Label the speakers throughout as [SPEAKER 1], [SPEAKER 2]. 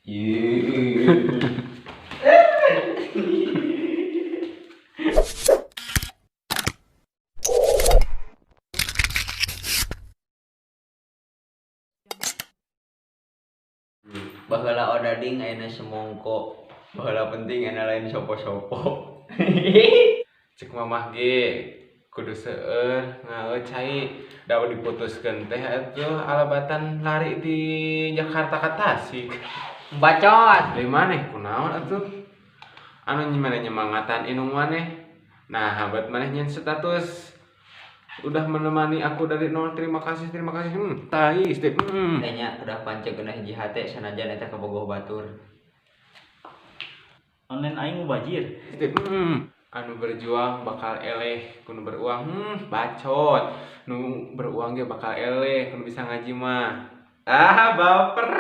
[SPEAKER 1] Baheula odading ayeuna semongko. Baheula penting anu lain sopo-sopo.
[SPEAKER 2] Cek mamah ge kudu seueur ngaeuh cai da diputuskeun teh atuh alabatan lari di Jakarta ka Tasik.
[SPEAKER 1] Bacot.
[SPEAKER 2] Dari maneh kunaon atuh? Anu nyimana nyemangatan inung maneh. Nah, habat maneh nyen status udah menemani aku dari nol. Terima kasih. Tai step.
[SPEAKER 1] Tanya udah panceg geunah hiji hate sanajan eta kabogoh batur.
[SPEAKER 3] Online aing mubajir.
[SPEAKER 2] Step. Anu berjuang bakal eleh kudu beruang. Bacot. Nu beruang ge bakal eleh kudu bisa ngaji mah. Baper.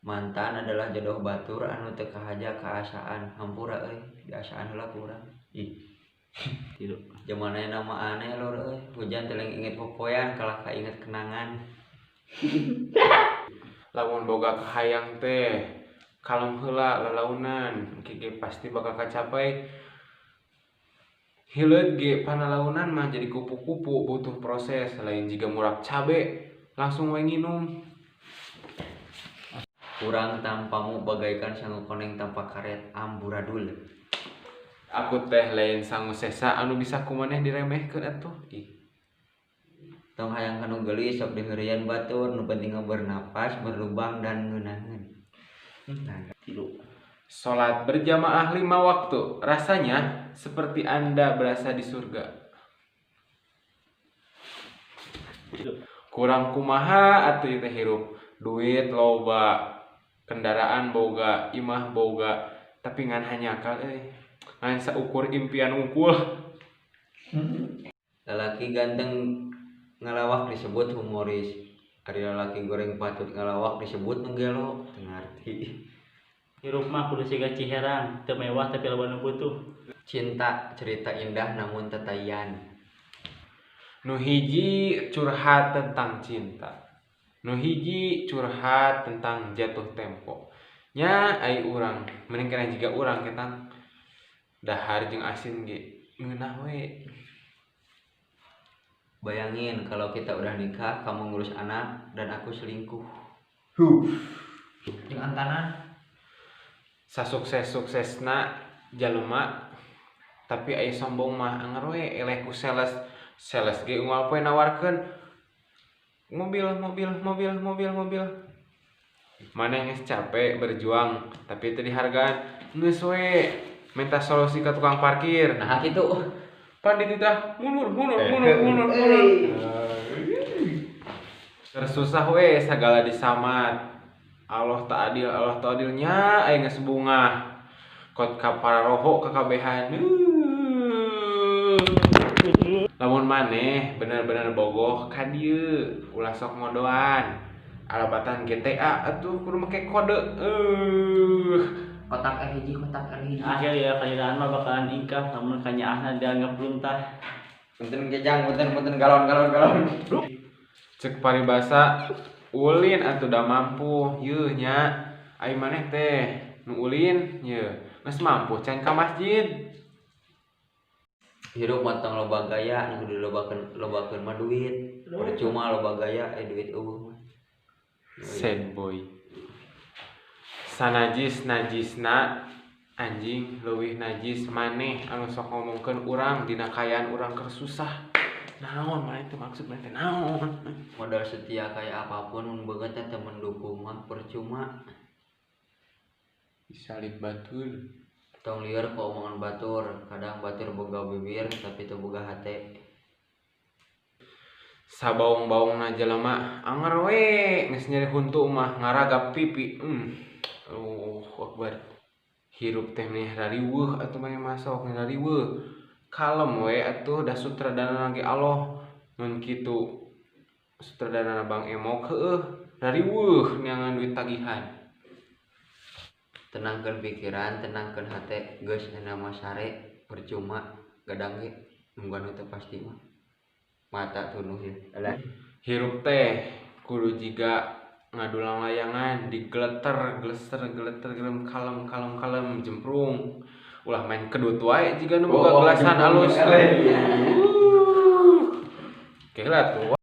[SPEAKER 1] Mantan adalah jodoh batur anu teu kahaja kaasaan. Hampura euy, diasaan heula ku urang.
[SPEAKER 3] Tilu.
[SPEAKER 1] Jamanana nama aneh lor euy, hujan teu inget popoyan kalah kainget kenangan.
[SPEAKER 2] Lamun boga kahayang teh kalem heula lalaunan ge pasti bakal kacapai. Hileud ge panalaunan mah jadi kupu-kupu butuh proses lain jiga murag cabe langsung we nginum.
[SPEAKER 1] Kurang tampamu bagaikan sangu koneng tanpa karet amburadul.
[SPEAKER 2] Aku teh lain sangu sesa anu bisa kumaneh diremehkeun atuh.
[SPEAKER 1] Tong hayang kanu geulis sok diheureuyan batur, nu penting bernapas, berlubang dan ngeunaheun.
[SPEAKER 3] Tilu.
[SPEAKER 2] Salat berjamaah 5 waktu rasanya seperti Anda berasa di surga.
[SPEAKER 3] Tilu.
[SPEAKER 2] Kurang kumaha atuh teh hirup. Duit loba, kendaraan boga, imah boga, tapi ngan hanyakal ngan saukur impian unggul.
[SPEAKER 1] Lalaki ganteng ngalawak disebut humoris. Ari lalaki goreng patut ngalawak disebut nu gelo, teu ngarti.
[SPEAKER 3] Hirup mah kudu siga Ciherang, teu mewah tapi loba nu butuh.
[SPEAKER 1] Cinta cerita indah namun tetayan.
[SPEAKER 2] Nu hiji curhat tentang cinta, nu hiji curhat tentang jatuh tempo. Nya ai urang mending kana jiga urang ketang dahar jeung asin ge ngeunah we.
[SPEAKER 1] Bayangin kalau kita udah nikah, kamu ngurus anak dan aku selingkuh. Jeung antanan
[SPEAKER 2] Sasukses-suksesna jalema tapi aya sombong mah anger we eleh ku sales ge unggal poe nawarkeun mobil. Maneh geus capek berjuang tapi teu dihargaan. Geus we minta solusi ka tukang parkir.
[SPEAKER 1] nah kitu.
[SPEAKER 2] Pandit tah mundur. Tersusah we sagala disamat. Allah tak adilnya aya geus bungah. Kot kapararoho kakabehan. Lamun maneh bener-bener bogoh ka dieu ulah sok ngodoan. Alabatan GTA atuh kudu make kode.
[SPEAKER 1] Kotak hiji.
[SPEAKER 3] Akhir ya kalian mah bakalan ingkah namun kanyaahna dianggap luntah.
[SPEAKER 1] Punten gejang, punten galon.
[SPEAKER 2] Cek paribasa ulin atuh da mampu yeuh nya ai maneh teh nu ulin yeuh geus mampu can ka masjid.
[SPEAKER 1] Hirup mah tong loba gaya, nu kudu lobakeun mah duit. Percuma loba gaya duit eueuh mah.
[SPEAKER 2] Sad boy. Najisna anjing leuwih najis maneh anu sok ngomongkeun urang dina kayaan urang keur susah. Naon maneh teh maksud maneh teh naon?
[SPEAKER 1] Modal setia kayak apapun mun beungeut teh mendukung mah percuma.
[SPEAKER 2] Disalib batul.
[SPEAKER 1] Tong lieur ku omongan batur, kadang batur boga bibir tapi teu boga hate.
[SPEAKER 2] Sabaung-baungna jelema anger we geus nyeri huntu mah ngaragap pipi. Akbar. Hirup teh meh rariweuh atuh mah masok rariweuh. Kalem we atuh da sutradana ge Allah. Mun kitu sutradana Bang Emok heueuh rariweuh neangan duit tagihan.
[SPEAKER 1] Tenangkeun pikiran, tenangkeun hate, geus ena mah sare percuma gadang ge nunggu anu teu pasti mah. Mata tunuh ya.
[SPEAKER 2] Hirup teh kudu jiga ngadulang layangan digeleter geleter gelem kalem jemprung ulah main kedut wae jiga nu boga gelasan alus. Keheula tuh